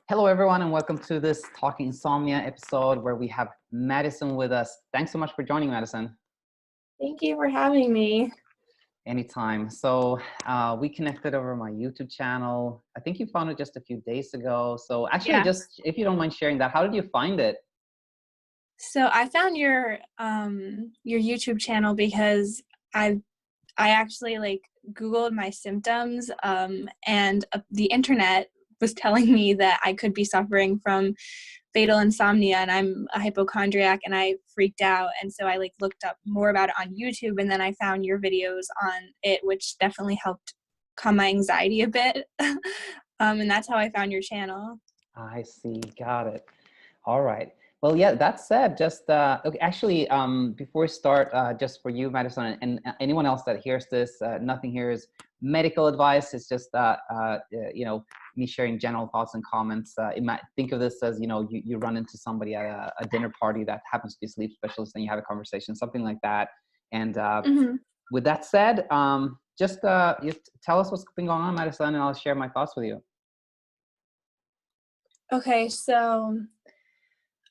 Hello, everyone, and welcome to this Talking Insomnia episode where we have Madison with us. Thanks so much for joining, Madison. Thank you for having me. Anytime. So we connected over my YouTube channel. I think you found it just a few days ago. So actually, just if you don't mind sharing that, how did you find it? So I found your YouTube channel because I actually Googled my symptoms and the internet was telling me that I could be suffering from fatal insomnia, and I'm a hypochondriac, and I freaked out, and so I looked up more about it on YouTube, and then I found your videos on it, which definitely helped calm my anxiety a bit. And that's how I found your channel. I see. Got it. All right. Well, yeah, that said, just okay, actually, before we start, just for you, Madison, and anyone else that hears this, nothing here is medical advice. It's just, me sharing general thoughts and comments. You might think of this as, you run into somebody at a dinner party that happens to be a sleep specialist and you have a conversation, something like that. And with that said, just you tell us what's been going on, Madison, and I'll share my thoughts with you. Okay, so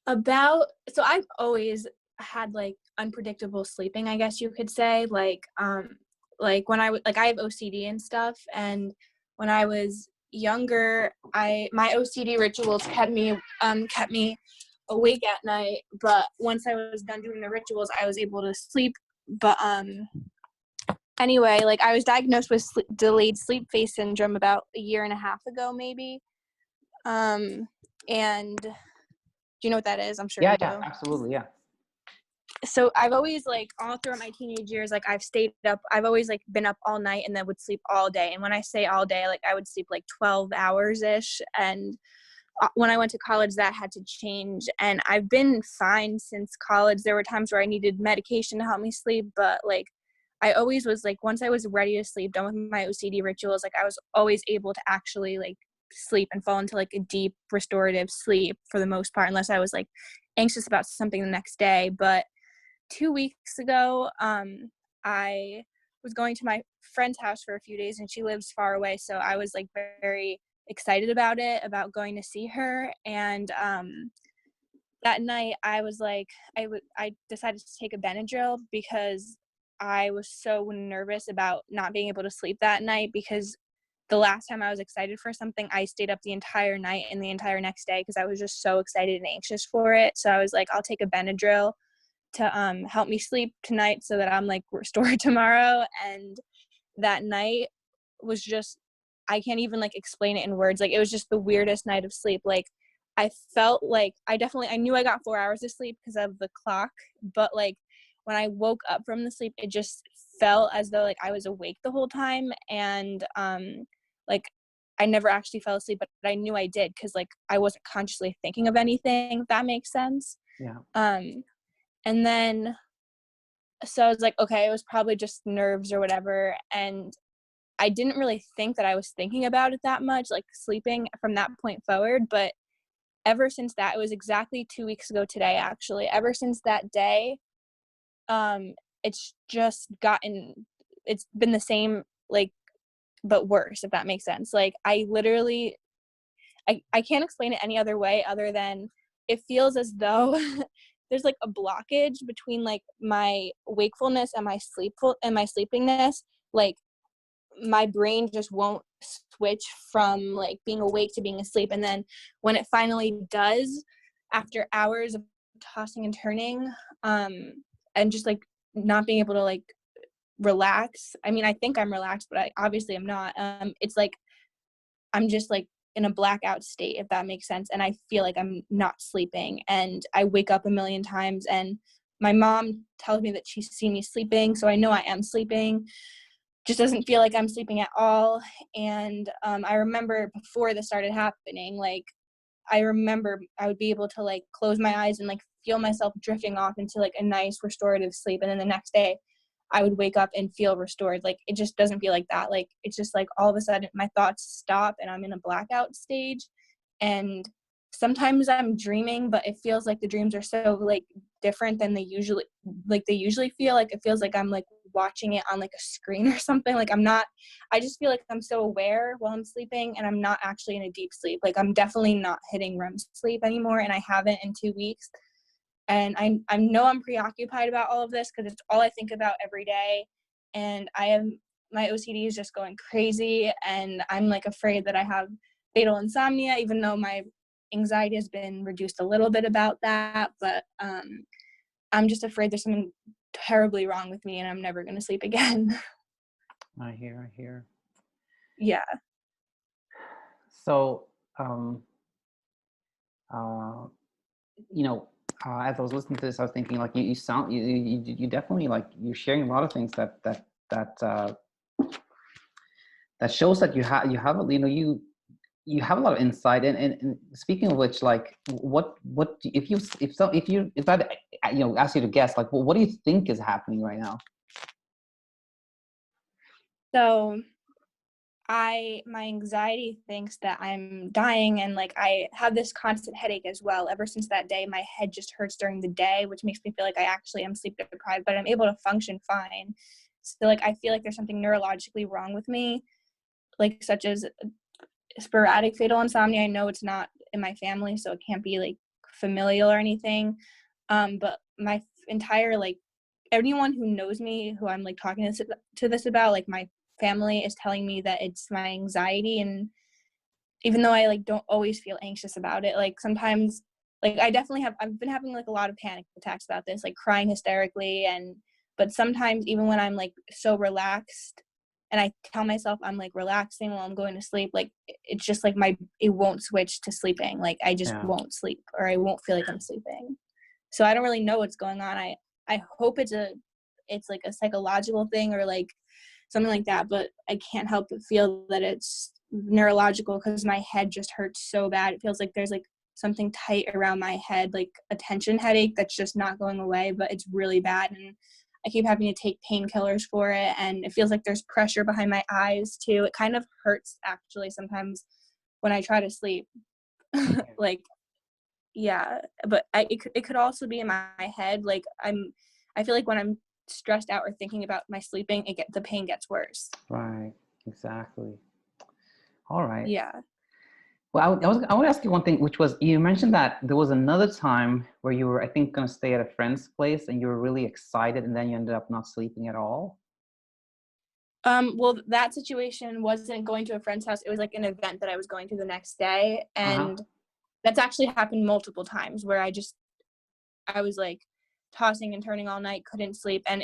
I've always had unpredictable sleeping, I guess you could say. When I have OCD and stuff, and when I was younger, my OCD rituals kept me awake at night, but once I was done doing the rituals, I was able to sleep. But anyway, I was diagnosed with delayed sleep phase syndrome about a year and a half ago, maybe. And do you know what that is? I'm sure you do. Yeah, absolutely, yeah. So I've always all throughout my teenage years, I've stayed up. I've always been up all night and then would sleep all day. And when I say all day, I would sleep 12 hours ish. And when I went to college, that had to change. And I've been fine since college. There were times where I needed medication to help me sleep, but I always was once I was ready to sleep, done with my OCD rituals, I was always able to actually sleep and fall into a deep restorative sleep for the most part, unless I was anxious about something the next day. But 2 weeks ago, I was going to my friend's house for a few days, and she lives far away, so I was very excited about going to see her. And that night I was I decided to take a Benadryl because I was so nervous about not being able to sleep that night, because the last time I was excited for something, I stayed up the entire night and the entire next day because I was just so excited and anxious for it. So I was I'll take a Benadryl to help me sleep tonight so that I'm restored tomorrow. And that night was just, I can't even explain it in words. It was just the weirdest night of sleep. I felt I knew I got 4 hours of sleep because of the clock, but when I woke up from the sleep, it just felt as though I was awake the whole time. And I never actually fell asleep, but I knew I did because I wasn't consciously thinking of anything, if that makes sense. Yeah. And then, so I was okay, it was probably just nerves or whatever. And I didn't really think that I was thinking about it that much, sleeping from that point forward. But ever since that, it was exactly 2 weeks ago today, actually. Ever since that day, it's been the same, but worse, if that makes sense. I literally, I can't explain it any other way other than it feels as though there's a blockage between my wakefulness and my sleepiness. My brain just won't switch from being awake to being asleep. And then when it finally does, after hours of tossing and turning, and just not being able to relax. I mean, I think I'm relaxed, but I obviously am not. It's I'm just in a blackout state, if that makes sense. And I feel I'm not sleeping, and I wake up a million times, and my mom tells me that she's seen me sleeping, so I know I am sleeping. Just doesn't feel like I'm sleeping at all. And I remember before this started happening, I remember I would be able to close my eyes and feel myself drifting off into a nice restorative sleep, and then the next day I would wake up and feel restored. It just doesn't feel like that. It's just all of a sudden my thoughts stop and I'm in a blackout stage. And sometimes I'm dreaming, but it feels the dreams are so different than they usually feel. It feels I'm watching it on like a screen or something. Like I just feel like I'm so aware while I'm sleeping and I'm not actually in a deep sleep. Like I'm definitely not hitting REM sleep anymore, and I haven't in 2 weeks. And I know I'm preoccupied about all of this because it's all I think about every day. And my OCD is just going crazy, and I'm like afraid that I have fatal insomnia, even though my anxiety has been reduced a little bit about that. But I'm just afraid there's something terribly wrong with me and I'm never going to sleep again. I hear. Yeah. So, uh, as I was listening to this, I was thinking like you sound, you definitely like you're sharing a lot of things that shows that you have a, you have a lot of insight. And speaking of which, like what if I ask you to guess, like what do you think is happening right now? So my anxiety thinks that I'm dying, and like I have this constant headache as well. Ever since that day, my head just hurts during the day, which makes me feel like I actually am sleep deprived, but I'm able to function fine. So like I feel like there's something neurologically wrong with me, like such as sporadic fatal insomnia. I know it's not in my family, so it can't be like familial or anything. But my entire like anyone who knows me, who I'm like talking to this about, like my family is telling me that it's my anxiety. And even though I like don't always feel anxious about it, like sometimes like I've been having like a lot of panic attacks about this, like crying hysterically. But sometimes even when I'm like so relaxed and I tell myself I'm like relaxing while I'm going to sleep, like it's just like it won't switch to sleeping. Like I just Yeah. won't sleep, or I won't feel like I'm sleeping. So I don't really know what's going on. I hope it's like a psychological thing or like something like that, but I can't help but feel that it's neurological because my head just hurts so bad. It feels like there's like something tight around my head, like a tension headache that's just not going away, but it's really bad. And I keep having to take painkillers for it, and it feels like there's pressure behind my eyes too. It kind of hurts actually sometimes when I try to sleep. Like, yeah, but it could also be in my head. Like I feel like when I'm stressed out or thinking about my sleeping, the pain gets worse. Right. Exactly. All right. Yeah. Well, I want to ask you one thing, which was you mentioned that there was another time where you were, I think, going to stay at a friend's place and you were really excited and then you ended up not sleeping at all. Well, that situation wasn't going to a friend's house. It was like an event that I was going to the next day. Uh-huh. And that's actually happened multiple times where I was like tossing and turning all night, couldn't sleep. And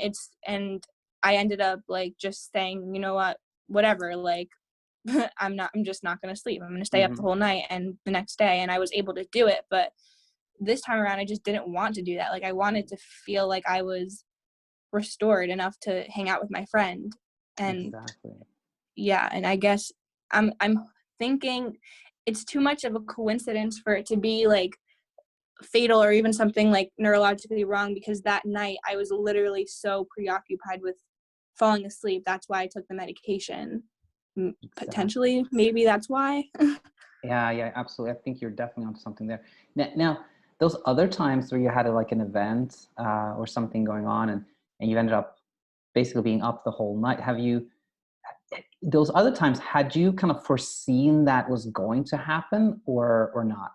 I ended up like just saying, you know what, whatever, like I'm just not going to sleep. I'm going to stay up the Mm-hmm. whole night and the next day. And I was able to do it. But this time around, I just didn't want to do that. Like I wanted to feel like I was restored enough to hang out with my friend. And Exactly. yeah, and I guess I'm thinking it's too much of a coincidence for it to be like fatal or even something like neurologically wrong, because that night I was literally so preoccupied with falling asleep. That's why I took the medication. Exactly. Potentially, maybe that's why. Yeah, absolutely. I think you're definitely onto something there. Now, those other times where you had like an event or something going on and you ended up basically being up the whole night, those other times, had you kind of foreseen that was going to happen or not?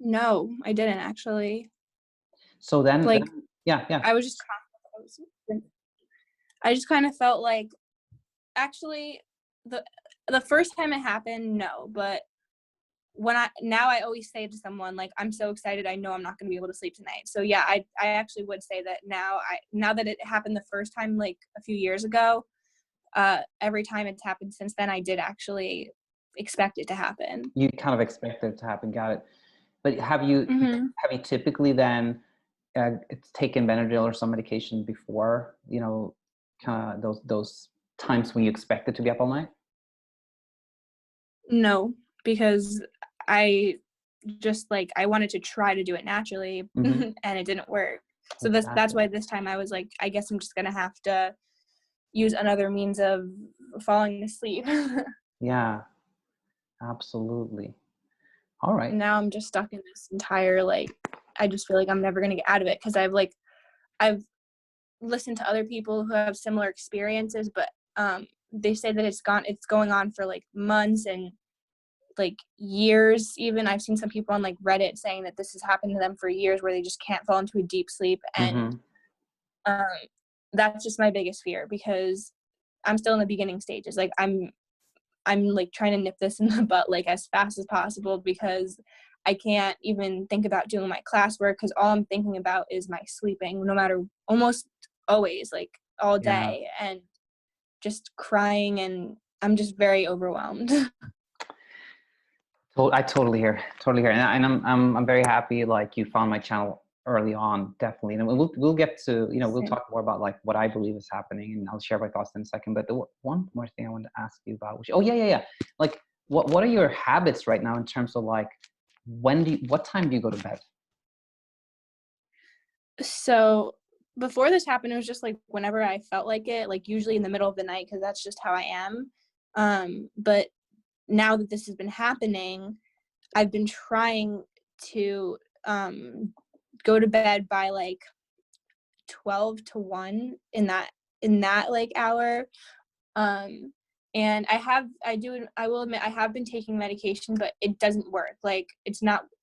No, I didn't actually. So then, Like yeah. I was just I just kind of felt like actually the first time it happened, no, but I always say to someone like I'm so excited, I know I'm not going to be able to sleep tonight. So yeah, I actually would say that now that it happened the first time like a few years ago, every time it's happened since then, I did actually expect it to happen. You kind of expected it to happen. Got it. But have you Mm-hmm. typically then taken Benadryl or some medication before, kind of those times when you expect it to be up all night? No, because I just like I wanted to try to do it naturally Mm-hmm. and it didn't work. So that's Exactly. why this time I was like, I guess I'm just gonna have to use another means of falling asleep. Yeah, absolutely. All right. Now I'm just stuck in this entire like I just feel like I'm never gonna get out of it because I've listened to other people who have similar experiences, but they say that it's going on for like months and like years. Even I've seen some people on like Reddit saying that this has happened to them for years, where they just can't fall into a deep sleep. And that's just my biggest fear, because I'm still in the beginning stages. Like I'm like trying to nip this in the butt like as fast as possible, because I can't even think about doing my classwork, because all I'm thinking about is my sleeping, no matter, almost always, like all Yeah. day, and just crying, and I'm just very overwhelmed. I totally hear, and I'm very happy like you found my channel early on, definitely. And we'll get to, we'll talk more about like what I believe is happening, and I'll share my thoughts in a second. But the one more thing I wanted to ask you about, which, oh yeah, like what are your habits right now in terms of like what time do you go to bed? So before this happened, it was just like whenever I felt like it, like usually in the middle of the night, because that's just how I am. But now that this has been happening, I've been trying to go to bed by like 12 to 1 in that like hour. And I will admit I have been taking medication, but it doesn't work. Like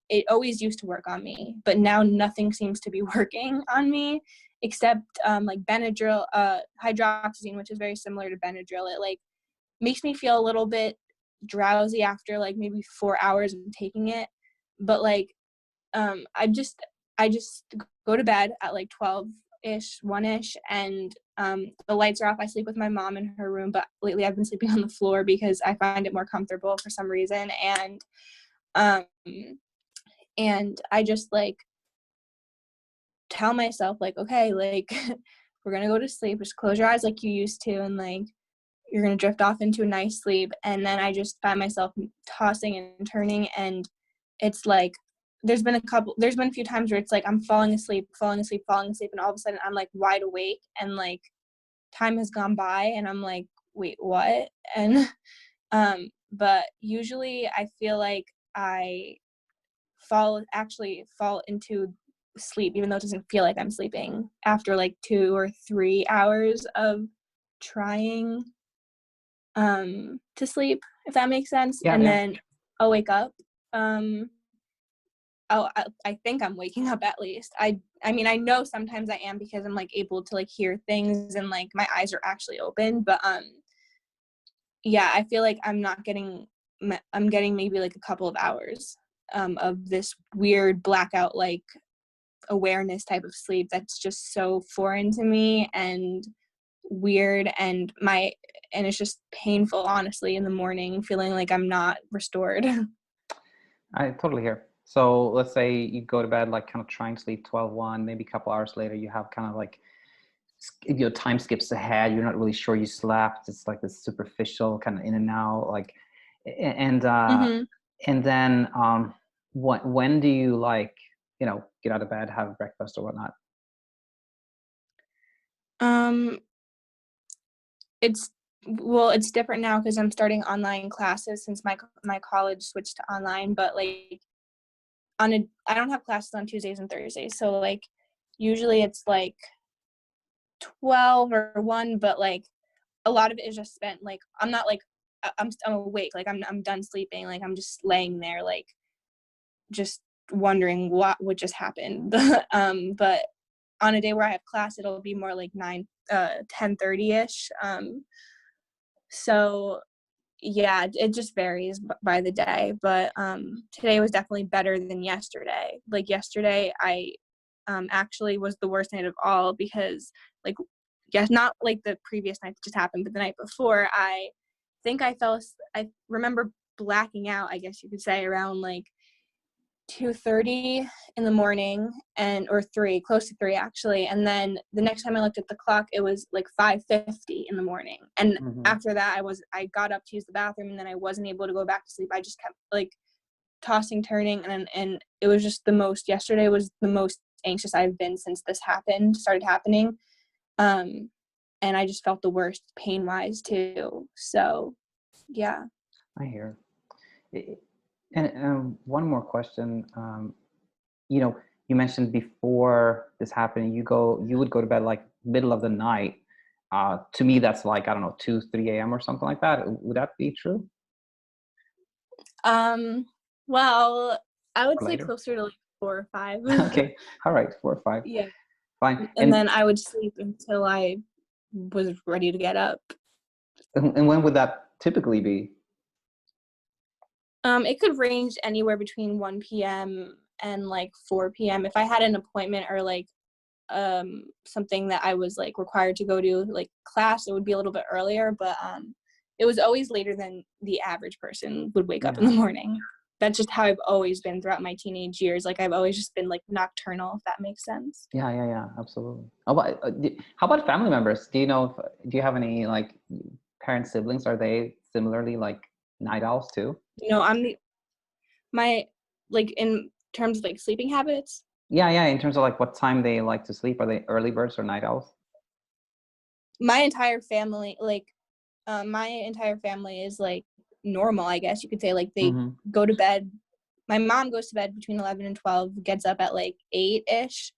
it always used to work on me, but now nothing seems to be working on me except like Benadryl, hydroxyzine, which is very similar to Benadryl. It like makes me feel a little bit drowsy after like maybe 4 hours of taking it. But like I just go to bed at like 12-ish, 1-ish, and the lights are off. I sleep with my mom in her room, but lately I've been sleeping on the floor because I find it more comfortable for some reason. And I just like tell myself like, okay, like we're gonna go to sleep, just close your eyes like you used to, and like you're gonna drift off into a nice sleep. And then I just find myself tossing and turning, and it's like there's been a few times where it's like I'm falling asleep, and all of a sudden I'm like wide awake, and like time has gone by, and I'm like, wait, what? And but usually I feel like I actually fall into sleep, even though it doesn't feel like I'm sleeping, after like 2 or 3 hours of trying to sleep, if that makes sense. Yeah, And yeah. then I'll wake up. I think I'm waking up at least. I mean, I know sometimes I am, because I'm like able to like hear things, and like my eyes are actually open. But yeah, I feel like I'm getting maybe like a couple of hours of this weird blackout like awareness type of sleep that's just so foreign to me and weird, and it's just painful, honestly, in the morning, feeling like I'm not restored. I totally hear. So let's say you go to bed like kind of trying to sleep 12-1, maybe a couple hours later you have kind of like time skips ahead, you're not really sure you slept, it's like this superficial kind of in and out, like, and Mm-hmm. and then when do you like get out of bed, have breakfast or whatnot? um it's different now because I'm starting online classes, since my college switched to online. But like I don't have classes on Tuesdays and Thursdays, so like usually it's like 12 or 1, but like a lot of it is just spent like I'm not like I'm awake, like I'm done sleeping, like I'm just laying there like just wondering what would just happen. But on a day where I have class, it'll be more like 10:30ish. So yeah, it just varies by the day. But today was definitely better than yesterday. Like yesterday I actually was the worst night of all, because like, yes, not like the previous night that just happened, but the night before, I remember blacking out, I guess you could say, around like 2:30 in the morning, or 3, close to 3 actually. And then the next time I looked at the clock, it was like 5:50 in the morning. And Mm-hmm. after that, I got up to use the bathroom, and then I wasn't able to go back to sleep. I just kept like tossing, turning, and it was just yesterday was the most anxious I've been since this started happening. And I just felt the worst pain wise too. So yeah. I hear. And one more question. You know, you mentioned before this happened, you would go to bed like middle of the night, to me, that's like, I don't know, 2, 3 a.m. or something like that. Would that be true? Well, I would Or say later? closer to like 4 or 5. Okay. All right. 4 or 5. Yeah. Fine. And then I would sleep until I was ready to get up. And when would that typically be? It could range anywhere between 1 p.m. and like 4 p.m. If I had an appointment or like something that I was like required to go to, like class, it would be a little bit earlier, but it was always later than the average person would wake up in the Yeah. morning. That's just how I've always been throughout my teenage years. Like I've always just been like nocturnal, if that makes sense. Yeah, absolutely. How about family members? Do you have any like parent siblings? Are they similarly like night owls too? I'm my like in terms of like sleeping habits. Yeah. In terms of like what time they like to sleep, are they early birds or night owls? My entire family, my entire family is like normal, I guess you could say. Like they Mm-hmm. go to bed. My mom goes to bed between 11 and 12, gets up at like 8-ish.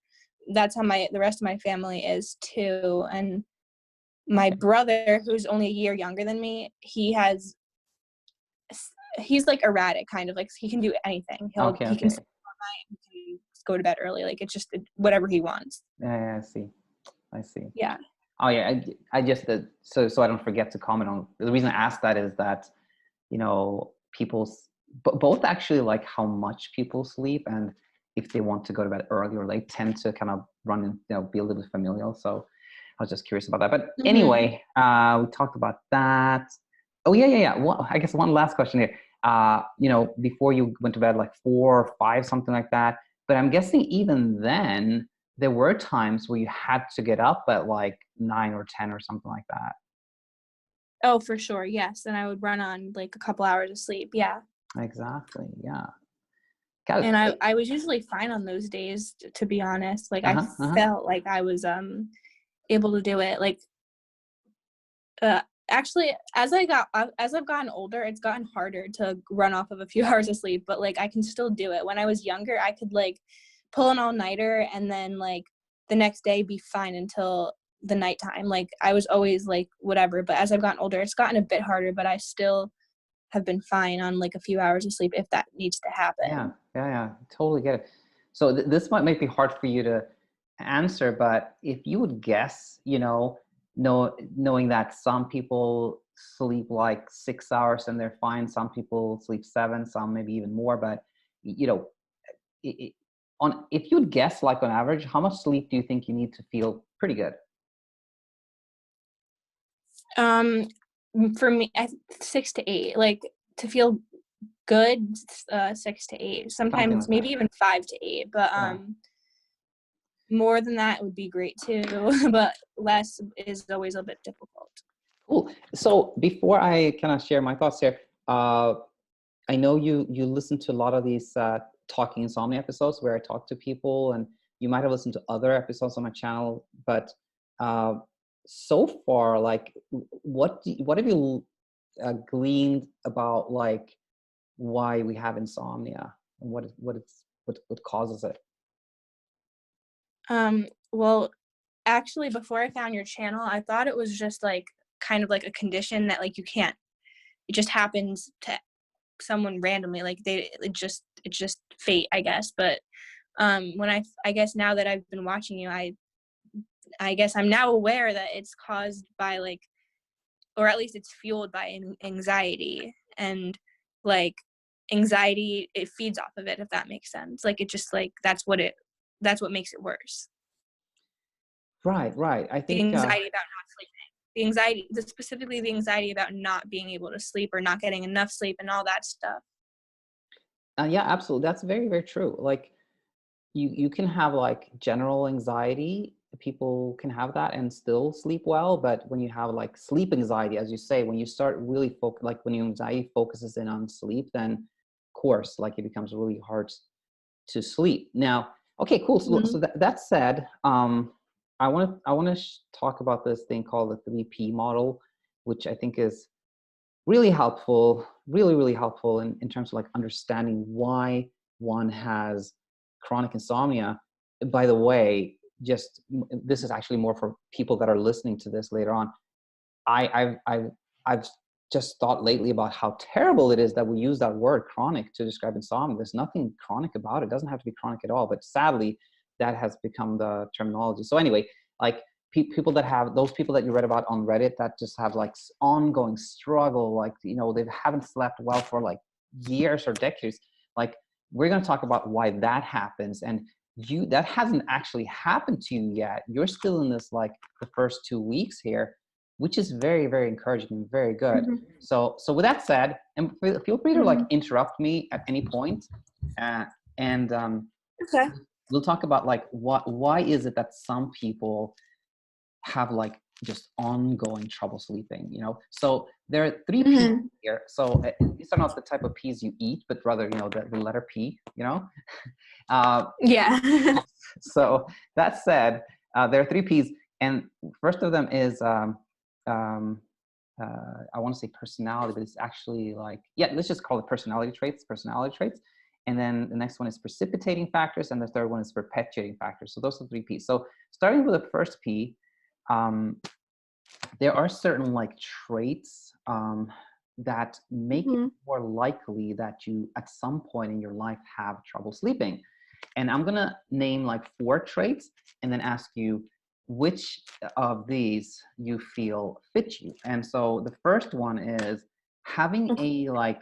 That's how the rest of my family is too. And my brother, who's only a year younger than me, he's like erratic, kind of like he can do anything. He can Okay. sleep all night, he can go to bed early. Like it's just whatever he wants. Yeah, I see. Yeah. Oh yeah, I just so I don't forget to comment on the reason I asked that is that both actually like how much people sleep and if they want to go to bed early or late tend to kind of run and be a little bit familial. So I was just curious about that. But anyway, we talked about that. Oh yeah. Well, I guess one last question here. Before you went to bed like 4 or 5, something like that. But I'm guessing even then there were times where you had to get up at like 9 or 10 or something like that. Oh, for sure. Yes. And I would run on like a couple hours of sleep. Yeah. Exactly. Yeah. And Got it. I was usually fine on those days, to be honest. Like I Uh-huh. felt like I was able to do it. Like actually, as I've gotten older, it's gotten harder to run off of a few hours of sleep, but like I can still do it. When I was younger, I could like pull an all-nighter and then like the next day be fine until the nighttime. Like I was always like whatever, but as I've gotten older, it's gotten a bit harder, but I still have been fine on like a few hours of sleep if that needs to Yeah. happen. Totally get it. So this might be hard for you to answer, but if you would guess, knowing that some people sleep like 6 hours and they're fine, some people sleep 7, some maybe even more, but you know, if you'd guess, like on average, how much sleep do you think you need to feel pretty good? Um, for me, 6 to 8, like to feel good, 6 to 8, Something sometimes like that. maybe even 5 to 8, but Yeah. more than that would be great too, but less is always a bit difficult. Cool. So before I kind of share my thoughts here, I know you listen to a lot of these Talking Insomnia episodes where I talk to people, and you might have listened to other episodes on my channel. But so far, like, what have you gleaned about like why we have insomnia and what causes it? Well, actually, before I found your channel, I thought it was just like kind of like a condition that like you can't. It just happens to someone randomly. Like it's just fate, I guess. But when I guess now that I've been watching you, I guess I'm now aware that it's caused by like, or at least it's fueled by anxiety, and like anxiety, it feeds off of it, if that makes sense. Like it just like that's what makes it worse. Right. I The think anxiety about not sleeping, specifically the anxiety about not being able to sleep or not getting enough sleep and all that stuff. yeah, absolutely. That's very, very true. Like you can have like general anxiety. People can have that and still sleep well, but when you have like sleep anxiety, as you say, when you start really focus, like when your anxiety focuses in on sleep, then of course, like it becomes really hard to sleep. Now, okay, cool. So that said, I want to talk about this thing called the 3P model, which I think is really helpful, really helpful in terms of like understanding why one has chronic insomnia. By the way, just, this is actually more for people that are listening to this later on. I've just thought lately about how terrible it is that we use that word chronic to describe insomnia. There's nothing chronic about it. It doesn't have to be chronic at all, but sadly that has become the terminology. So anyway, like people that have, those people that you read about on Reddit that just have like ongoing struggle, like, you know, they haven't slept well for like years or decades. Like, we're going to talk about why that happens. And that hasn't actually happened to you yet. You're still in this, like the first 2 weeks here, which is very, very encouraging and very good. Mm-hmm. So with that said, and feel free to like Mm-hmm. interrupt me at any point. And Okay. we'll talk about like why is it that some people have like just ongoing trouble sleeping, you know? So there are 3 P's Mm-hmm. here. So these are not the type of peas you eat, but rather, you know, the letter P, you know? Yeah. So that said, there are 3 P's. And first of them is, I want to say personality, but it's actually like, yeah, let's just call it personality traits. And then the next one is precipitating factors. And the third one is perpetuating factors. So those are 3 P's. So starting with the first P, there are certain like traits that make Mm-hmm. it more likely that you at some point in your life have trouble sleeping. And I'm going to name like 4 traits and then ask you which of these you feel fit you. And so the first one is having a like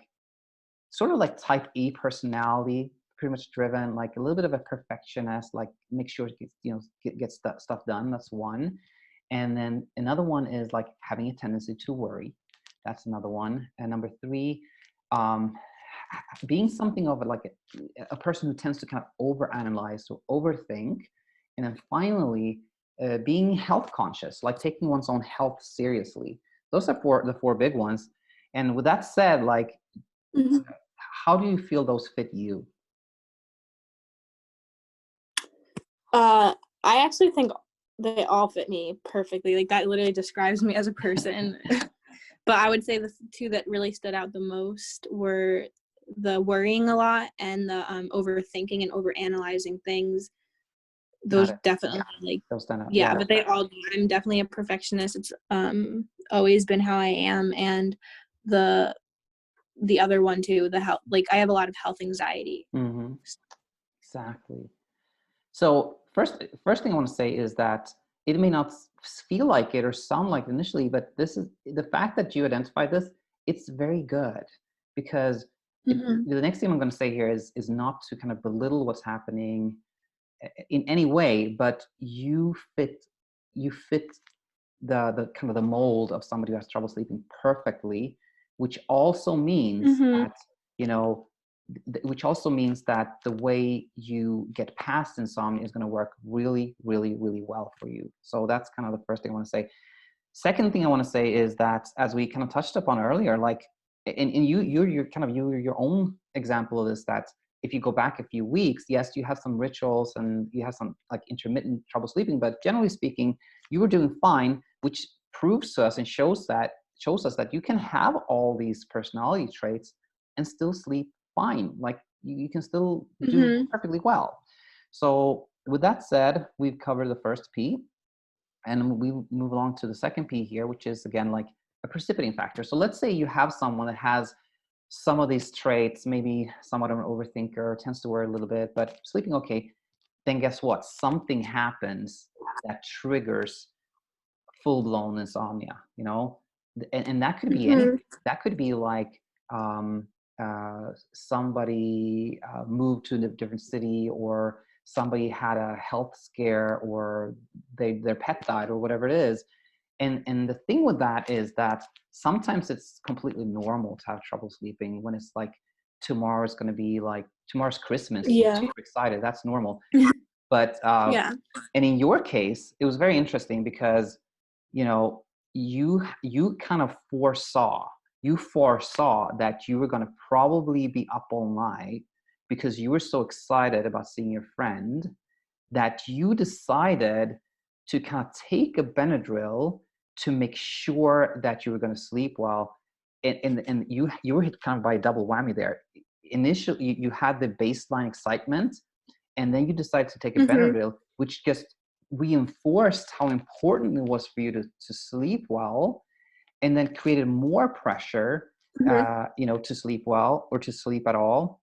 sort of like type A personality, pretty much driven, like a little bit of a perfectionist, like make sure it gets, you know, gets stuff done. That's one. And then another one is like having a tendency to worry. That's another one. And number 3, being something of like a person who tends to kind of overanalyze or overthink. And then finally, being health conscious, like taking one's own health seriously. Those are the 4 big ones. And with that said, like, Mm-hmm. how do you feel those fit you? I actually think they all fit me perfectly. Like, that literally describes me as a person. But I would say the 2 that really stood out the most were the worrying a lot and the overthinking and overanalyzing things. Those definitely, like, Those stand out. yeah, but they all do. I'm definitely a perfectionist. It's always been how I am. And the other one too, the health, like, I have a lot of health anxiety. Mm-hmm. Exactly. So first thing I want to say is that it may not feel like it or sound like it initially, but this is the fact that you identify this. It's very good, because Mm-hmm. the next thing I'm going to say here is not to kind of belittle what's happening in any way, but you fit the kind of the mold of somebody who has trouble sleeping perfectly, which also means Mm-hmm. that, you know, which also means that the way you get past insomnia is going to work really, really, really well for you. So that's kind of the first thing I want to say. Second thing I want to say is that, as we kind of touched upon earlier, like, and you're kind of your own example of this, that if you go back a few weeks, yes, you have some rituals and you have some like intermittent trouble sleeping, but generally speaking, you were doing fine, which proves to us and shows us that you can have all these personality traits and still sleep fine. Like, you can still do Mm-hmm. perfectly well. So with that said, we've covered the first P, and we move along to the second P here, which is again like a precipitating factor. So let's say you have someone that has some of these traits, maybe somewhat of an overthinker, tends to worry a little bit, but sleeping okay. Then guess what? Something happens that triggers full-blown insomnia, you know? And that could be anything. That could be like somebody moved to a different city, or somebody had a health scare, or their pet died, or whatever it is. And the thing with that is that sometimes it's completely normal to have trouble sleeping when it's like tomorrow's Christmas. Yeah. Super excited. That's normal. But Yeah. and in your case, it was very interesting because, you know, you kind of foresaw that you were going to probably be up all night because you were so excited about seeing your friend that you decided to kind of take a Benadryl to make sure that you were going to sleep well. And you were hit kind of by a double whammy there. Initially, you had the baseline excitement, and then you decide to take a Benadryl, which just reinforced how important it was for you to sleep well, and then created more pressure, to sleep well or to sleep at all,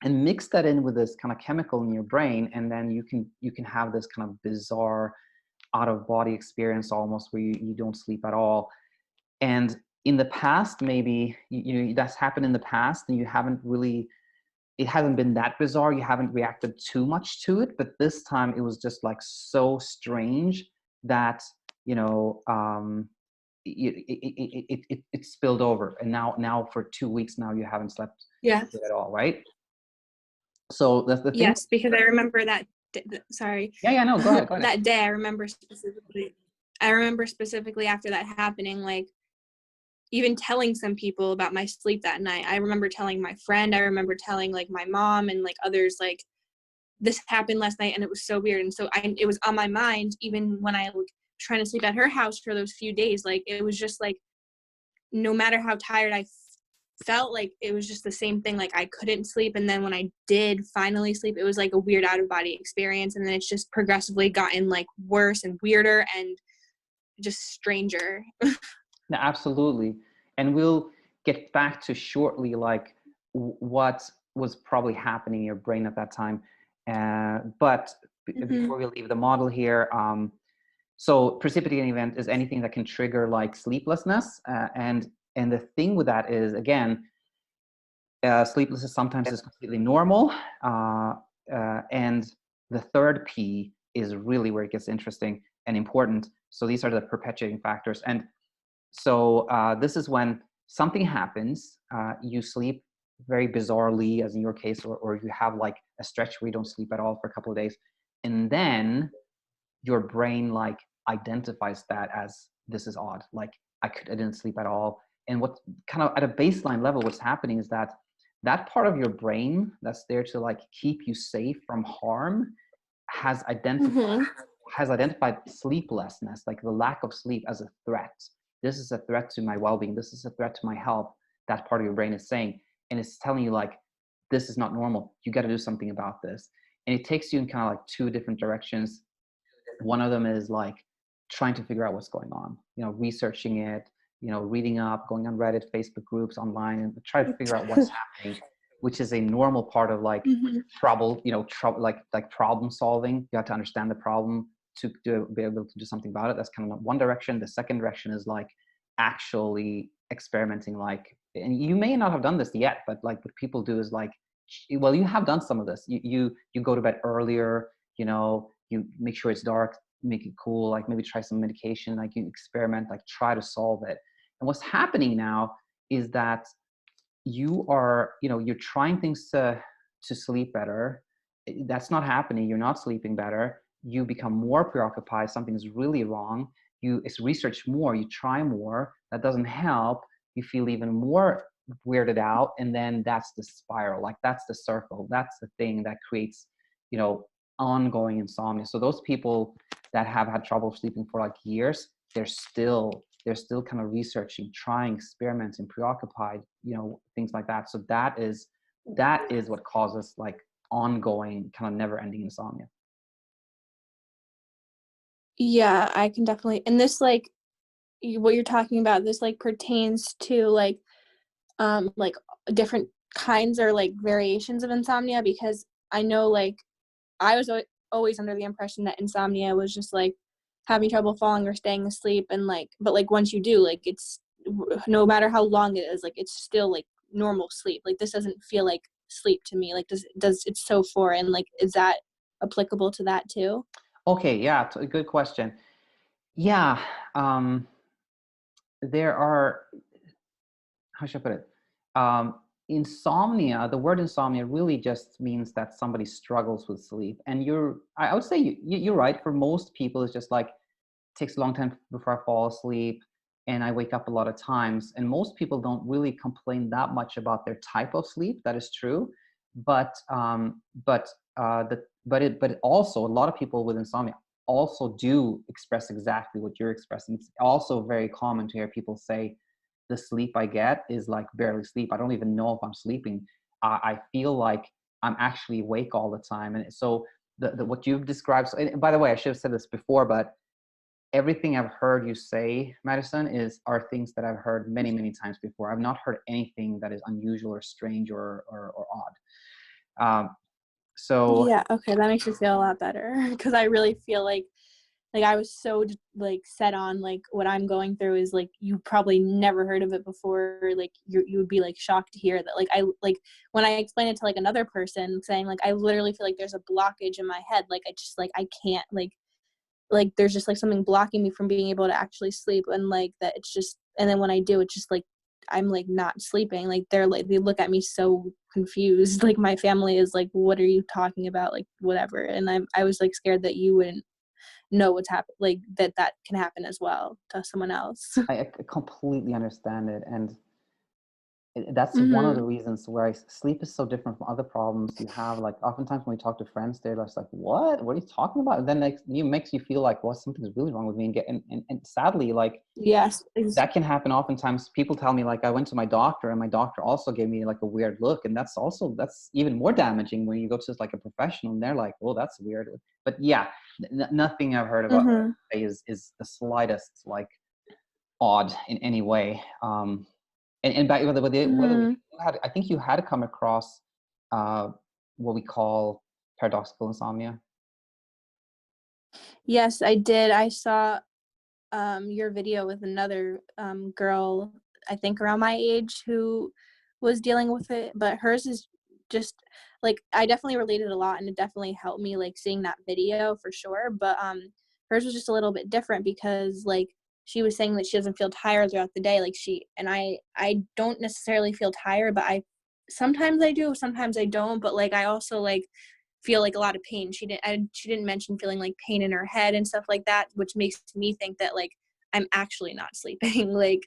and mix that in with this kind of chemical in your brain, and then you can have this kind of bizarre out of body experience almost, where you don't sleep at all. And in the past, maybe that's happened in the past, and it hasn't been that bizarre. You haven't reacted too much to it, but this time it was just like so strange that it spilled over, and now for 2 weeks now you haven't slept Yes. at all, right? So that's the thing. Yes, because I remember that. Sorry. Yeah, no, go ahead. That day, I remember specifically after that happening, like even telling some people about my sleep that night. I remember telling my friend. I remember telling like my mom and like others, like this happened last night, and it was so weird. And so it was on my mind even when I was trying to sleep at her house for those few days. Like it was just like, no matter how tired I felt, like it was just the same thing. Like I couldn't sleep, and then when I did finally sleep, it was like a weird out of body experience, and then it's just progressively gotten like worse and weirder and just stranger. No, absolutely. And we'll get back to shortly like what was probably happening in your brain at that time, but before we leave the model here, so precipitating event is anything that can trigger like sleeplessness, and the thing with that is, again, sleeplessness sometimes is completely normal, and the third P is really where it gets interesting and important. So these are the perpetuating factors. And so this is when something happens, you sleep very bizarrely, as in your case, or you have like a stretch where you don't sleep at all for a couple of days, and then your brain like identifies that as, this is odd, like I didn't sleep at all. And what kind of at a baseline level, what's happening is that part of your brain that's there to like keep you safe from harm has identified sleeplessness, like the lack of sleep, as a threat. This is a threat to my well-being. This is a threat to my health. That part of your brain is saying, and it's telling you like, this is not normal. You got to do something about this. And it takes you in kind of like two different directions. One of them is like trying to figure out what's going on, researching it, reading up, going on Reddit, Facebook groups, online, and try to figure out what's happening, which is a normal part of like trouble, like problem solving. You have to understand the problem to be able to do something about it. That's kind of one direction. The second direction is like actually experimenting, like, and you may not have done this yet, but like what people do is like, well, you have done some of this. You go to bed earlier, you make sure it's dark, make it cool, like maybe try some medication, like you experiment, like try to solve it. And what's happening now is that you are, you're trying things to sleep better. That's not happening. You're not sleeping better. You become more preoccupied. Something's really wrong. You research more, you try more. That doesn't help. You feel even more weirded out. And then that's the spiral, like that's the circle. That's the thing that creates, ongoing insomnia. So those people that have had trouble sleeping for like years, they're still kind of researching, trying, experimenting, preoccupied, things like that. So that is what causes like ongoing kind of never ending insomnia. Yeah, I can definitely, and this like what you're talking about, this like pertains to like different kinds or like variations of insomnia, because I know like I was always under the impression that insomnia was just like having trouble falling or staying asleep, and like, but like once you do, like it's, no matter how long it is, like it's still like normal sleep. Like this doesn't feel like sleep to me. Like does it's so foreign. Like is that applicable to that too? Okay, yeah, good question. Yeah, there are, how should I put it? Insomnia, the word insomnia really just means that somebody struggles with sleep. And I would say you're right. For most people, it's just like, it takes a long time before I fall asleep, and I wake up a lot of times. And most people don't really complain that much about their type of sleep. That is true. But also, a lot of people with insomnia also do express exactly what you're expressing. It's also very common to hear people say, the sleep I get is like barely sleep. I don't even know if I'm sleeping. I feel like I'm actually awake all the time. And so what you've described. So, and by the way, I should have said this before, but everything I've heard you say, Madison, are things that I've heard many, many times before. I've not heard anything that is unusual or strange or odd. So Yeah, okay, that makes me feel a lot better because I really feel like I was so like set on like what I'm going through is like you probably never heard of it before, like you would be like shocked to hear that. Like I like when I explain it to like another person saying like I literally feel like there's a blockage in my head, like I just like I can't like there's just like something blocking me from being able to actually sleep, and like that it's just, and then when I do, it's just like I'm like not sleeping. Like they're like they look at me so confused. Like my family is like, what are you talking about? Like whatever. And I was like scared that you wouldn't know what's happened, like that can happen as well to someone else. I completely understand it, and that's one of the Mhm. reasons where sleep is so different from other problems you have. Like oftentimes when we talk to friends, they're just like, what are you talking about? And then like, it makes you feel like, well, something's really wrong with me, and sadly, like Yes. that can happen. Oftentimes people tell me like I went to my doctor and my doctor also gave me like a weird look, and that's even more damaging when you go to like a professional and they're like, oh, that's weird. But yeah, nothing I've heard about Mhm. is the slightest like odd in any way. And by the way, Mhm. I think you had come across uh, what we call paradoxical insomnia. Yes, I did. I saw your video with another girl, I think around my age, who was dealing with it, but hers is just like I definitely related a lot, and it definitely helped me like seeing that video for sure. But hers was just a little bit different because like she was saying that she doesn't feel tired throughout the day. Like I don't necessarily feel tired, but I sometimes I do, sometimes I don't. But like I also like feel like a lot of pain. She didn't mention feeling like pain in her head and stuff like that, which makes me think that like I'm actually not sleeping. Like,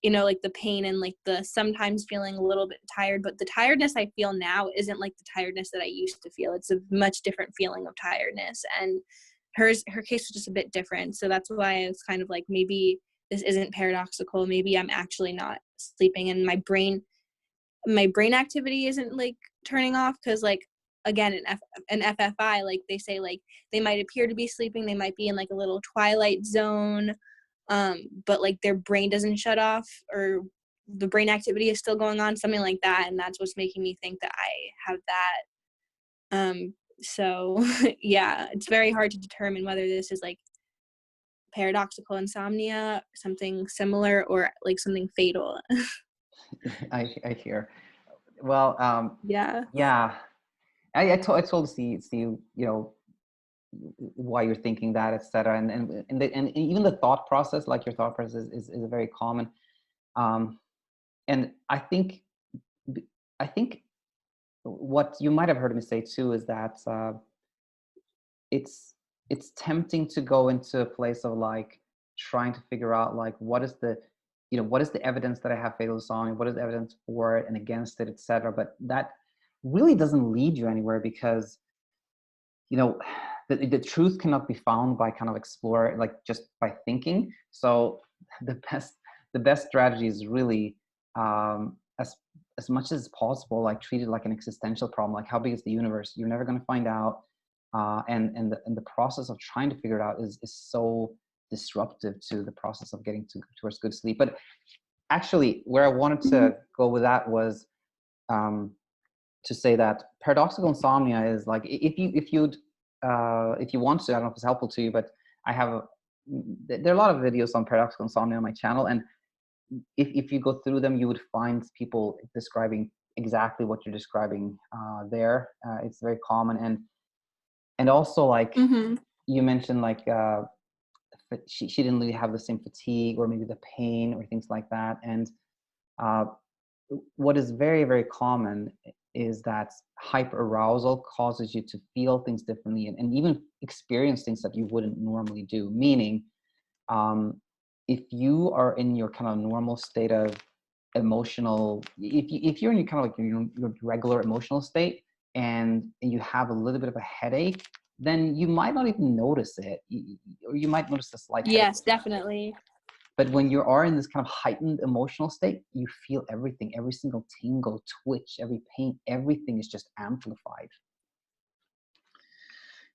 you know, like the pain and like the sometimes feeling a little bit tired, but the tiredness I feel now isn't like the tiredness that I used to feel. It's a much different feeling of tiredness, and her case was just a bit different. So that's why I was kind of like, maybe this isn't paradoxical. Maybe I'm actually not sleeping, and my brain activity isn't like turning off, because like again an FFI, like they say like they might appear to be sleeping, they might be in like a little twilight zone, but like their brain doesn't shut off, or the brain activity is still going on, something like that, and that's what's making me think that I have that. So yeah, it's very hard to determine whether this is like paradoxical insomnia, something similar, or like something fatal. I hear. Well, Yeah. yeah, I told see you know why you're thinking that, etc. And even the thought process, like your thought process, is very common. Um, and I think what you might have heard me say too is that it's it's tempting to go into a place of like trying to figure out like what is the evidence that I have fatal insomnia, what is the evidence for it and against it, etc. But that really doesn't lead you anywhere, because you know the truth cannot be found by kind of explore like just by thinking. So the best the best strategy is really as much as possible like treat it like an existential problem, like how big is the universe, you're never going to find out. And the process of trying to figure it out is so disruptive to the process of getting towards good sleep. But actually where I wanted Mhm. to go with that was um, to say that paradoxical insomnia is like, if you want to, I don't know if it's helpful to you, but I have there are a lot of videos on paradoxical insomnia on my channel, and if you go through them, you would find people describing exactly what you're describing there. It's very common, and also like Mhm. you mentioned, like she didn't really have the same fatigue or maybe the pain or things like that. And uh, what is very, very common is that hyperarousal causes you to feel things differently, and even experience things that you wouldn't normally do. Meaning, um, if you are in your kind of normal state of emotional, if you're in your kind of like your regular emotional state, and you have a little bit of a headache, then you might not even notice it, or you might notice a slight headache. Yes, definitely. But when you are in this kind of heightened emotional state, you feel everything, every single tingle, twitch, every pain, everything is just amplified.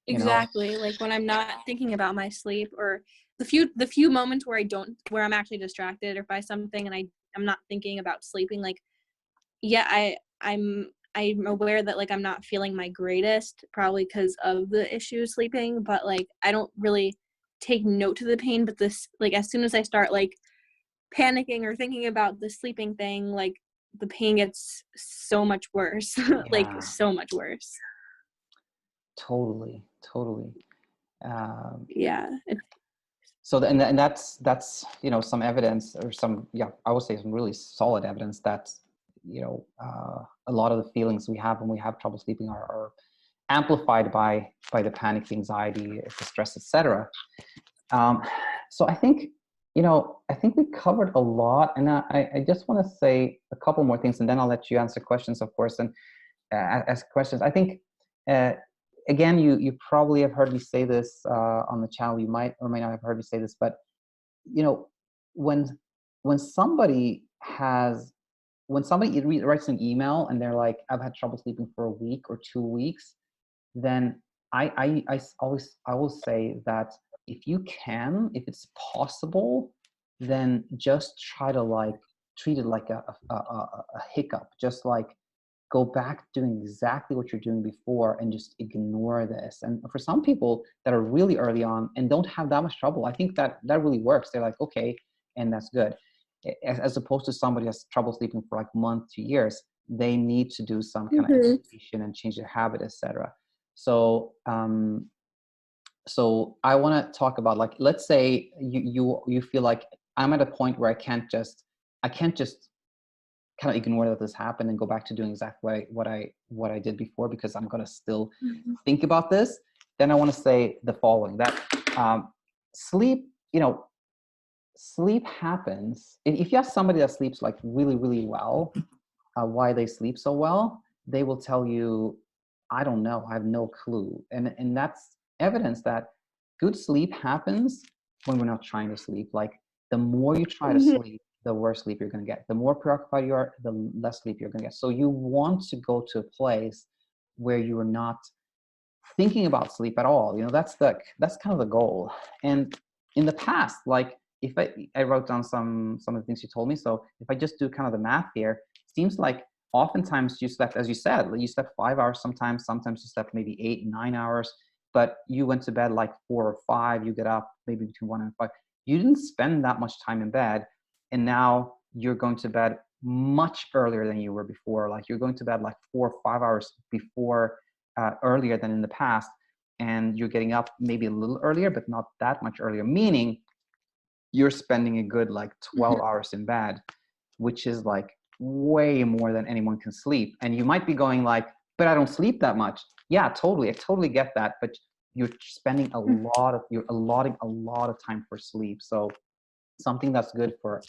you know? Exactly. Like when I'm not thinking about my sleep, or the few moments where I'm actually distracted or by something and I'm not thinking about sleeping, like, yeah, I'm aware that like I'm not feeling my greatest, probably because of the issue sleeping, but like I don't really take note to the pain. But this, like, as soon as I start like panicking or thinking about the sleeping thing, like the pain gets so much worse. Like Yeah, so much worse. totally, totally. Um, Yeah. and that's, you know, some evidence, or some, yeah, I would say some really solid evidence that, you know, a lot of the feelings we have when we have trouble sleeping are amplified by the panic, the anxiety, the stress, etc. Um, so I think, you know, I think we covered a lot, and I just want to say a couple more things, and then I'll let you answer questions, of course, and ask questions. I think, uh, again, you probably have heard me say this on the channel. You might or may not have heard me say this, but you know, when when somebody has when somebody writes an email and they're like, "I've had trouble sleeping for a week or 2 weeks," then I will say that if you can, if it's possible, then just try to like treat it like a hiccup. Just like go back doing exactly what you're doing before and just ignore this. And for some people that are really early on and don't have that much trouble, I think that that really works. They're like, okay, and that's good. As opposed to somebody has trouble sleeping for like months to years, they need to do some kind of Mhm. education and change their habit, etc. So, so I want to talk about, like, let's say you feel like I'm at a point where I can't just kind of ignore that this happened and go back to doing exactly what I did before, because I'm gonna still Mhm. think about this. Then I want to say the following: that sleep, you know, sleep happens. If you ask somebody that sleeps like really really well, why they sleep so well, they will tell you, I don't know, I have no clue. And that's evidence that good sleep happens when we're not trying to sleep. Like the more you try to Mhm. sleep, the worse sleep you're going to get. The more preoccupied you are, the less sleep you're going to get. So you want to go to a place where you are not thinking about sleep at all. You know, that's kind of the goal. And in the past, like if I wrote down some of the things you told me. So if I just do kind of the math here, it seems like oftentimes you slept, as you said, you slept 5 hours sometimes you slept maybe 8, 9 hours, but you went to bed like 4 or 5, you get up maybe between 1 and 5. You didn't spend that much time in bed, and now you're going to bed much earlier than you were before. Like you're going to bed like 4 or 5 hours before, earlier than in the past, and you're getting up maybe a little earlier but not that much earlier, meaning you're spending a good like 12 Mhm. hours in bed, which is like way more than anyone can sleep. And you might be going like, but I don't sleep that much. Yeah, totally, I totally get that, but you're allotting a lot of time for sleep. So something that's good for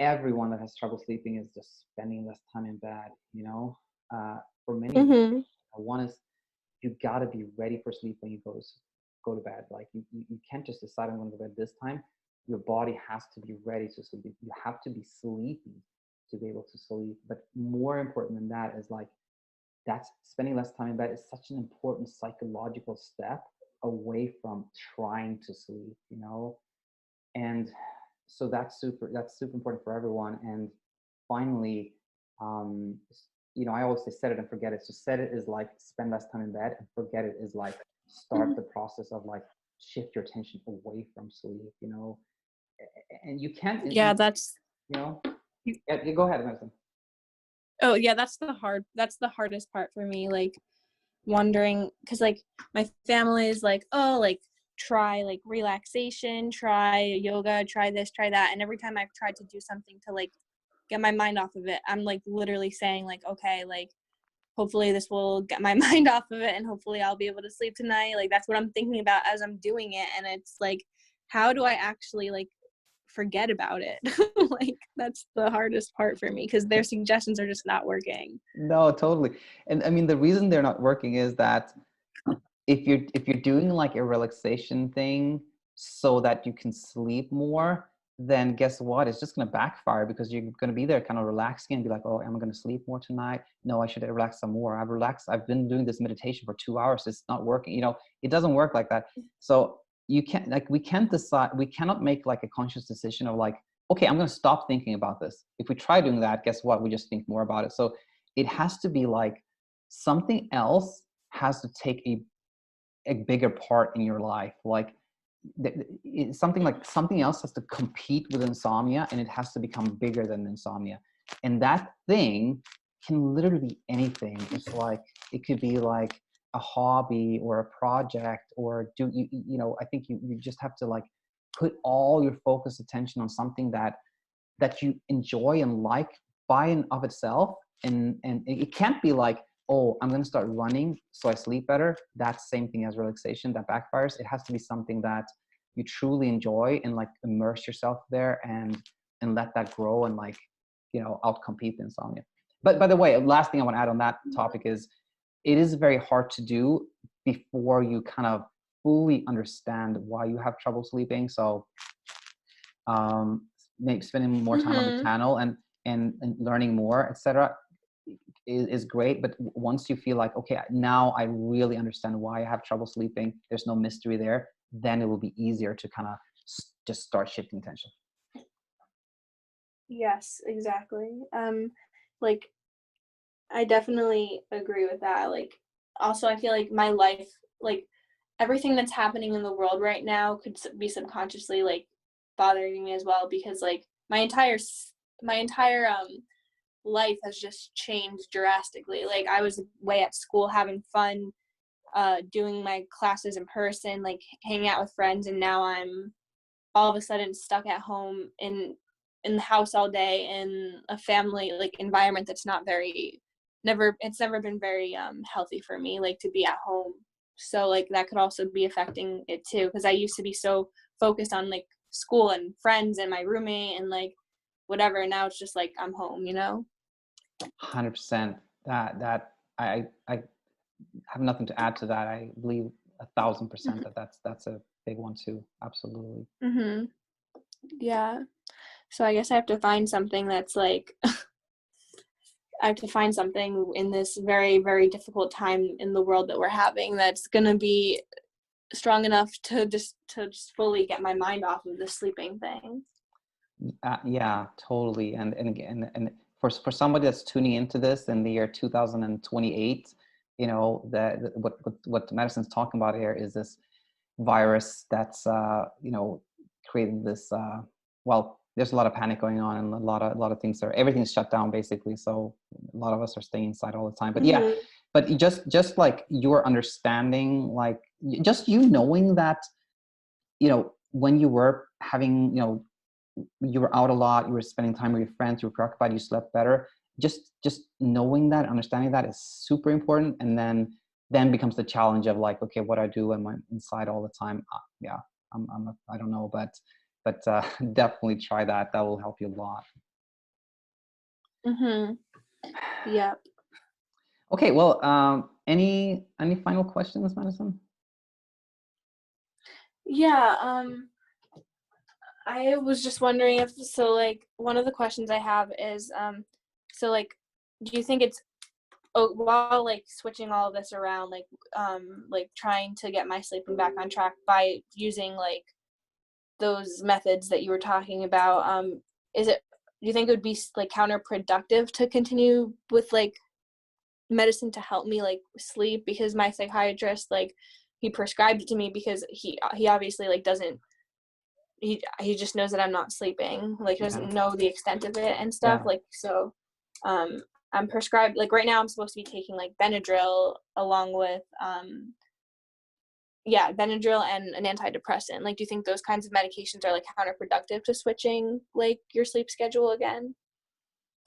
everyone that has trouble sleeping is just spending less time in bed, you know. For many reasons. Mhm. One is you got to be ready for sleep when you go to bed. Like you can't just decide I'm going to go to bed this time. Your body has to be ready to sleep. You have to be sleepy to be able to sleep. But more important than that is like that's spending less time in bed is such an important psychological step away from trying to sleep, you know. And so that's super important for everyone. And finally, um, you know, I always say set it and forget it. So set it is like spend less time in bed, and forget it is like start Mhm. the process of like shift your attention away from sleep, you know. And you can't, Yeah, you know, yeah, you go ahead, Madison. oh yeah, that's the hardest part for me, like wondering, because like my family is like, oh, like try like relaxation, try yoga, try this, try that, and every time I've tried to do something to like get my mind off of it, I'm like literally saying like, okay, like hopefully this will get my mind off of it and hopefully I'll be able to sleep tonight. Like that's what I'm thinking about as I'm doing it, and it's like, how do I actually like forget about it? Like that's the hardest part for me, because their suggestions are just not working. No, totally. And I mean, the reason they're not working is that if you're doing like a relaxation thing so that you can sleep more, then guess what? It's just going to backfire, because you're going to be there kind of relaxing and be like, oh, am I going to sleep more tonight? No, I should relax some more. I've relaxed. I've been doing this meditation for 2 hours. It's not working. You know, it doesn't work like that. So you can't, like, we can't decide, we cannot make like a conscious decision of like, okay, I'm going to stop thinking about this. If we try doing that, guess what? We just think more about it. So it has to be like something else has to take a bigger part in your life. Like, it's something like something else has to compete with insomnia, and it has to become bigger than insomnia. And that thing can literally be anything. It's like, it could be like a hobby or a project, or you know, I think you just have to like put all your focus attention on something that you enjoy and like by and of itself. And it can't be like, oh, I'm going to start running so I sleep better. That's the same thing as relaxation. That backfires. It has to be something that you truly enjoy, and like immerse yourself there and let that grow and like, you know, outcompete the insomnia. But by the way, last thing I want to add on that topic is, it is very hard to do before you kind of fully understand why you have trouble sleeping. So maybe spending more time on the channel and learning more, etc., is great. But once you feel like, okay, now I really understand why I have trouble sleeping, there's no mystery there, then it will be easier to kind of just start shifting tension. Yes, exactly. Like, I definitely agree with that. Like, also, I feel like my life, like, everything that's happening in the world right now could be subconsciously like bothering me as well, because like my entire life has just changed drastically. Like, I was away at school having fun, doing my classes in person, like hanging out with friends, and now I'm all of a sudden stuck at home in the house all day in a family like environment that's not very it's never been very healthy for me, like, to be at home. So like that could also be affecting it too, because I used to be so focused on like school and friends and my roommate and like whatever, and now it's just like I'm home, you know. 100%. That I have nothing to add to that. I believe 1,000% that's a big one too. Absolutely. Yeah. So I guess I have to find something that's like I have to find something in this very, very difficult time in the world that we're having that's gonna be strong enough to just fully get my mind off of the sleeping thing. Yeah, totally. And again, and for somebody that's tuning into this in the year 2028, you know, that what Madison's talking about here is this virus that's you know, creating this well, there's a lot of panic going on, and a lot of things everything's shut down basically. So a lot of us are staying inside all the time. But yeah, but just like your understanding, like just you knowing that, you know, when you were having, you know, you were out a lot, you were spending time with your friends, you were preoccupied, you slept better. Just knowing that, understanding that is super important. And then becomes the challenge of like, okay, what I do, am I inside all the time? Yeah, I don't know, but definitely try that. That will help you a lot. Yep. Okay, well, any final questions, Madison? Yeah, I was just wondering if, so like one of the questions I have is, so like, do you think it's, while like switching all of this around, like trying to get my sleeping back on track by using like those methods that you were talking about, do you think it would be like counterproductive to continue with like medicine to help me like sleep? Because my psychiatrist, like, he prescribed it to me because he obviously like doesn't, he just knows that I'm not sleeping, like doesn't know the extent of it and stuff. Like, so I'm prescribed, like right now I'm supposed to be taking like Benadryl along with Benadryl and an antidepressant. Like, do you think those kinds of medications are like counterproductive to switching like your sleep schedule again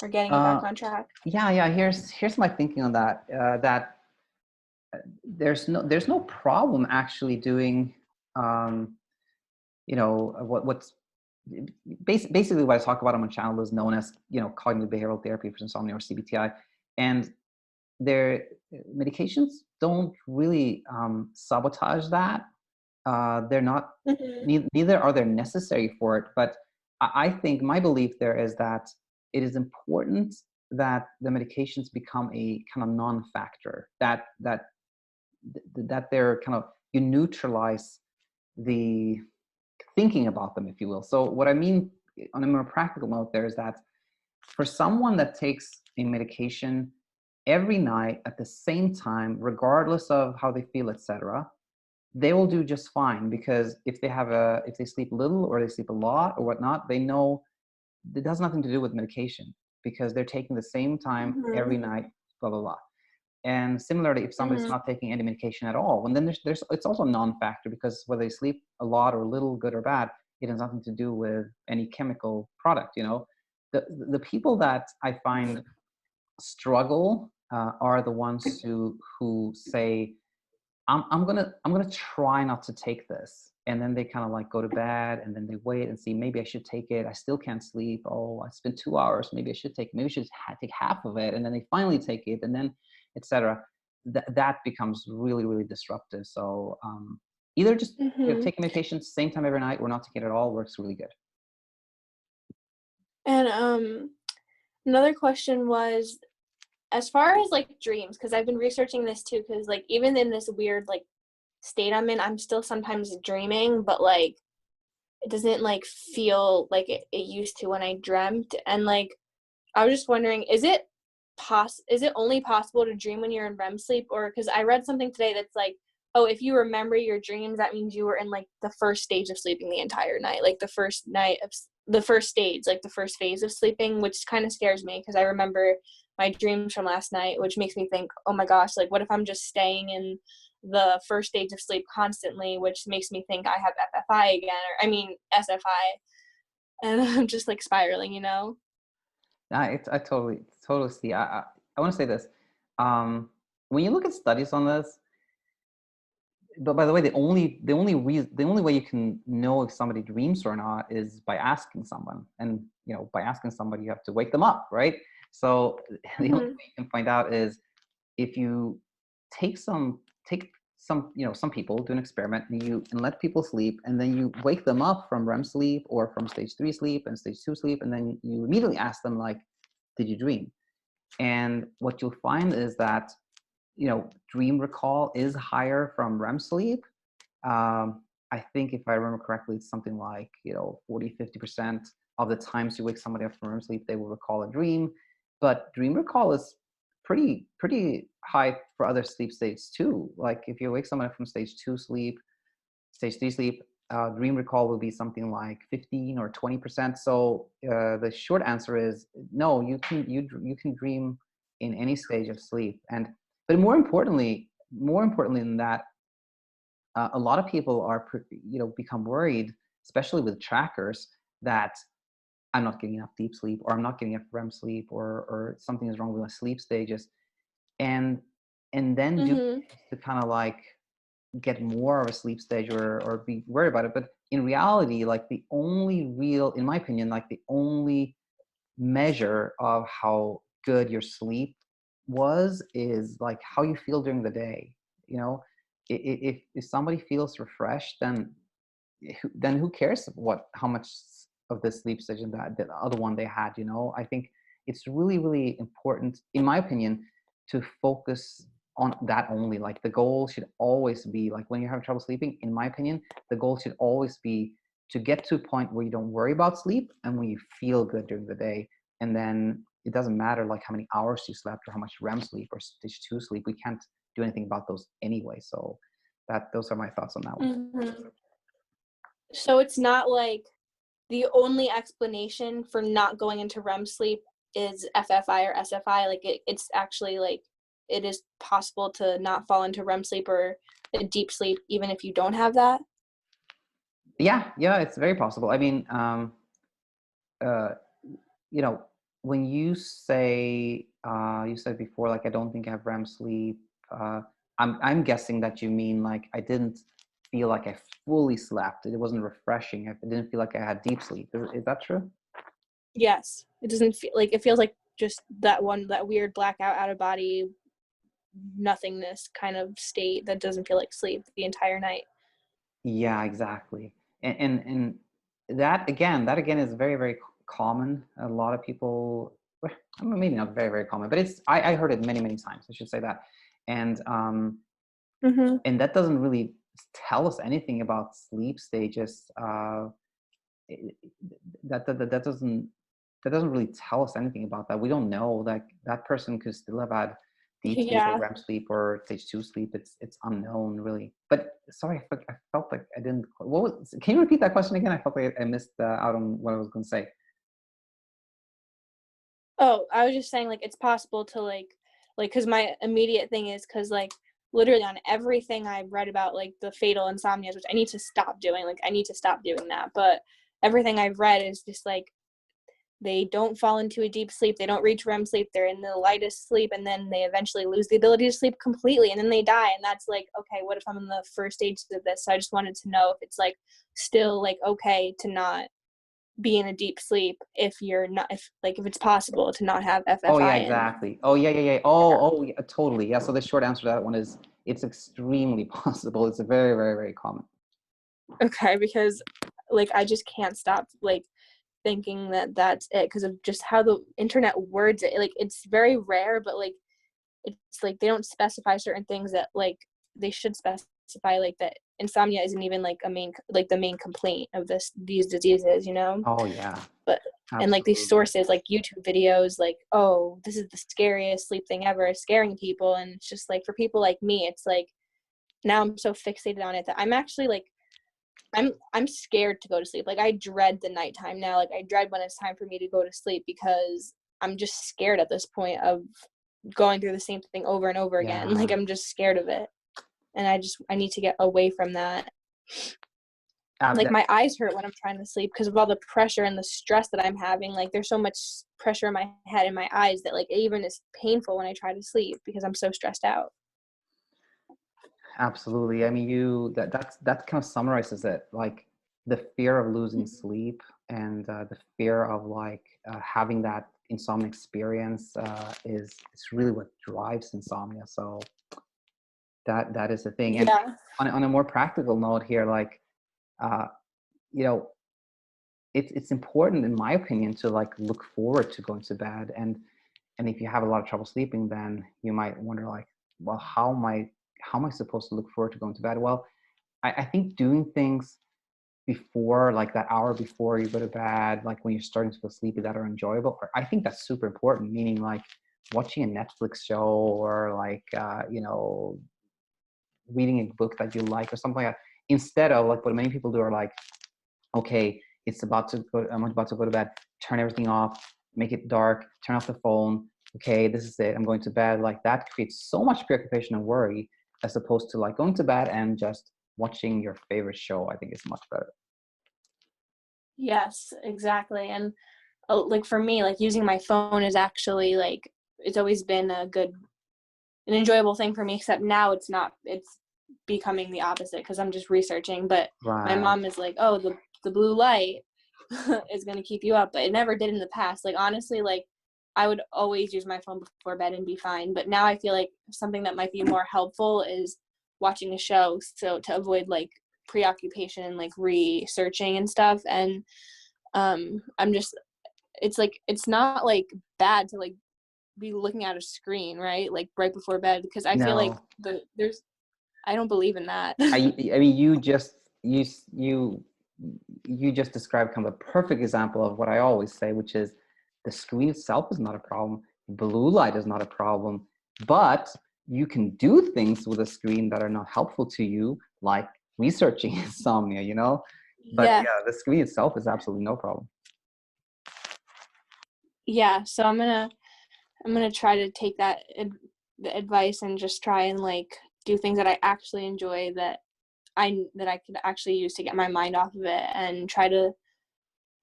or getting it back on track? Yeah, here's my thinking on that. That there's no problem actually doing you know, what's basically what I talk about on my channel is known as, you know, cognitive behavioral therapy for insomnia, or CBTI. And their medications don't really sabotage that. They're not, neither are they necessary for it. But I think my belief there is that it is important that the medications become a kind of non-factor, that they're kind of, you neutralize the thinking about them, if you will. So what I mean on a more practical note there is that for someone that takes a medication every night at the same time, regardless of how they feel, etc., they will do just fine, because if they sleep little or they sleep a lot or whatnot, they know it has nothing to do with medication, because they're taking the same time Mm-hmm. every night, blah blah blah. And similarly, if somebody's Mm-hmm. not taking any medication at all, and then there's it's also a non-factor, because whether they sleep a lot or little, good or bad, it has nothing to do with any chemical product. The people that I find struggle are the ones who say, I'm gonna try not to take this, and then they kind of like go to bed, and then they wait and see, maybe I should take it. I still can't sleep. Oh, I spent 2 hours. Maybe I should take. Maybe I should take half of it, and then they finally take it, and then etc. That becomes really really disruptive. So either just Mm-hmm. take medication same time every night, or not take it at all, works really good. And another question was, as far as like dreams, because I've been researching this too, because like even in this weird like state I'm in, I'm still sometimes dreaming, but like it doesn't like feel like it used to when I dreamt. And like I was just wondering, is it only possible to dream when you're in REM sleep? Or because I read something today that's like, oh, if you remember your dreams, that means you were in like the first stage of sleeping the entire night, like the first stage, like the first phase of sleeping, which kind of scares me because I remember my dreams from last night, which makes me think, oh my gosh, like what if I'm just staying in the first stage of sleep constantly, which makes me think I have FFI again, or I mean SFI, and I'm just like spiraling, you know? I totally see. I want to say this. When you look at studies on this, but by the way, the only way you can know if somebody dreams or not is by asking someone, and by asking somebody, you have to wake them up, right? So the only Mm-hmm. way you can find out is if you take some some people, do an experiment, and let people sleep, and then you wake them up from REM sleep or from stage 3 sleep and stage 2 sleep, and then you immediately ask them, like, did you dream? And what you'll find is that dream recall is higher from REM sleep. I think if I remember correctly, it's something like 40-50% of the times you wake somebody up from REM sleep, they will recall a dream. But dream recall is pretty high for other sleep states too. Like if you wake someone up from stage 2 sleep, stage 3 sleep, dream recall will be something like 15 or 20%. So the short answer is no. You can dream in any stage of sleep, but more importantly than that, a lot of people become worried, especially with trackers, that I'm not getting enough deep sleep, or I'm not getting enough REM sleep, or something is wrong with my sleep stages, and then do Mm-hmm. to kind of like get more of a sleep stage, or be worried about it. But in reality, like in my opinion, like the only measure of how good your sleep was is like how you feel during the day. You know, if somebody feels refreshed, then who cares how much of the sleep session that the other one they had. I think it's really really important, in my opinion, to focus on that only. Like the goal should always be, like when you're having trouble sleeping, in my opinion, the goal should always be to get to a point where you don't worry about sleep, and when you feel good during the day. And then it doesn't matter like how many hours you slept or how much REM sleep or stage 2 sleep. We can't do anything about those anyway. So those are my thoughts on that one. Mm-hmm. So it's not like the only explanation for not going into REM sleep is FFI or SFI. Like it's actually like it is possible to not fall into REM sleep or a deep sleep even if you don't have that. Yeah, it's very possible. I mean, uh, you know, when you said before, like, I don't think I have REM sleep. I'm guessing that you mean like I didn't feel like I fully slept. It wasn't refreshing. I didn't feel like I had deep sleep. Is that true? Yes. It doesn't feel like it feels like just that weird blackout out of body nothingness kind of state that doesn't feel like sleep the entire night. Yeah, exactly. And that again is very, very common. A lot of people, well, I mean, maybe not very, very common, but I heard it many, many times. I should say that. And, Mm-hmm. and that doesn't really tell us anything about sleep stages. It- that doesn't really tell us anything about that. We don't know, like that person could still have had deep sleep or Yeah. REM sleep or stage 2 sleep. It's unknown really. But sorry, I felt like I didn't. What was? Can you repeat that question again? I felt like I missed out on what I was going to say. Oh, I was just saying, like, it's possible to because my immediate thing is because like literally on everything I've read about like the fatal insomnias, which I need to stop doing. Like, I need to stop doing that. But everything I've read is just like they don't fall into a deep sleep, they don't reach REM sleep, they're in the lightest sleep, and then they eventually lose the ability to sleep completely, and then they die. And that's like, okay, what if I'm in the first stages of this? So I just wanted to know if it's like still like okay to not be in a deep sleep if you're not, if it's possible to not have Oh yeah, FFI in. exactly. Oh yeah, yeah, yeah. Oh yeah, totally. Yeah. So the short answer to that one is it's extremely possible. It's very, very, very common. Okay, because like I just can't stop like thinking that that's it because of just how the internet words it. Like, it's very rare, but like it's like they don't specify certain things that like they should specify, like that insomnia isn't even like the main complaint of these diseases, you know. Oh yeah, But and like these absolutely. sources like YouTube videos, like, oh, this is the scariest sleep thing ever, scaring people. And it's just like for people like me, it's like now I'm so fixated on it that I'm actually like I'm scared to go to sleep. Like, I dread the nighttime now. Like, I dread when it's time for me to go to sleep because I'm just scared at this point of going through the same thing over and over again. Like, Yeah. I'm just scared of it. And I need to get away from that. Like, That, my eyes hurt when I'm trying to sleep because of all the pressure and the stress that I'm having. Like, there's so much pressure in my head and my eyes that like it even is painful when I try to sleep because I'm so stressed out. absolutely. I mean, that kind of summarizes it. Like the fear of losing sleep and the fear of like having that insomnia experience is it's really what drives insomnia. So that is the thing. And Yeah. on a more practical note here, like uh, you know, it's important in my opinion to like look forward to going to bed. And if you have a lot of trouble sleeping, then you might wonder like, well, how am I supposed to look forward to going to bed? Well, I think doing things before, like that hour before you go to bed, like when you're starting to feel sleepy, that are enjoyable, I think that's super important. Meaning like watching a Netflix show or like reading a book that you like or something like that, instead of like what many people do are like, okay, I'm about to go to bed, turn everything off, make it dark, turn off the phone. Okay, this is it. I'm going to bed. Like that creates so much preoccupation and worry as opposed to like going to bed and just watching your favorite show. I think it's much better. Yes, exactly. And like for me, like using my phone is actually like it's always been an enjoyable thing for me, except now it's not. It's becoming the opposite because I'm just researching. But my Right. mom is like, oh, the blue light is going to keep you up, but it never did in the past. Like, honestly, like I would always use my phone before bed and be fine, but now I feel like something that might be more helpful is watching a show, so to avoid like preoccupation and like researching and stuff. And I'm just, it's like it's not like bad to like be looking at a screen, right, like right before bed, because I feel like No, there's I don't believe in that. I mean, you you just described kind of a perfect example of what I always say, which is the screen itself is not a problem. Blue light is not a problem, but you can do things with a screen that are not helpful to you, like researching insomnia, you know? But Yeah. yeah, the screen itself is absolutely no problem. Yeah, so I'm gonna try to take the advice and just try and like do things that I actually enjoy, that I could actually use to get my mind off of it, and try to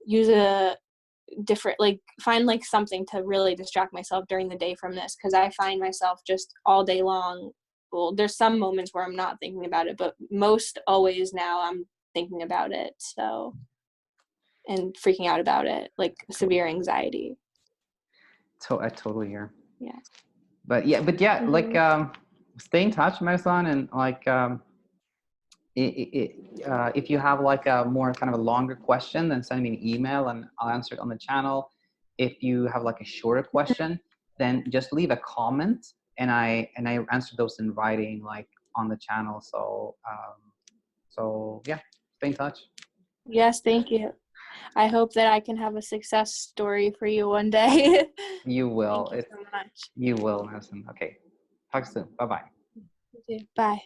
use a different, like find like something to really distract myself during the day from this, because I find myself just all day long, well, there's some moments where I'm not thinking about it, but most always now I'm thinking about it, so, and freaking out about it, like severe anxiety. I totally hear. Yeah. But yeah, like Mm-hmm. stay in touch, Madison, and like if you have like a more kind of a longer question, then send me an email and I'll answer it on the channel. If you have like a shorter question, then just leave a comment and I answer those in writing, like on the channel. So yeah, stay in touch. Yes, thank you. I hope that I can have a success story for you one day. You will. Thank you so much. You will, Madison. Okay. Talk soon. Bye-bye. You too. Bye.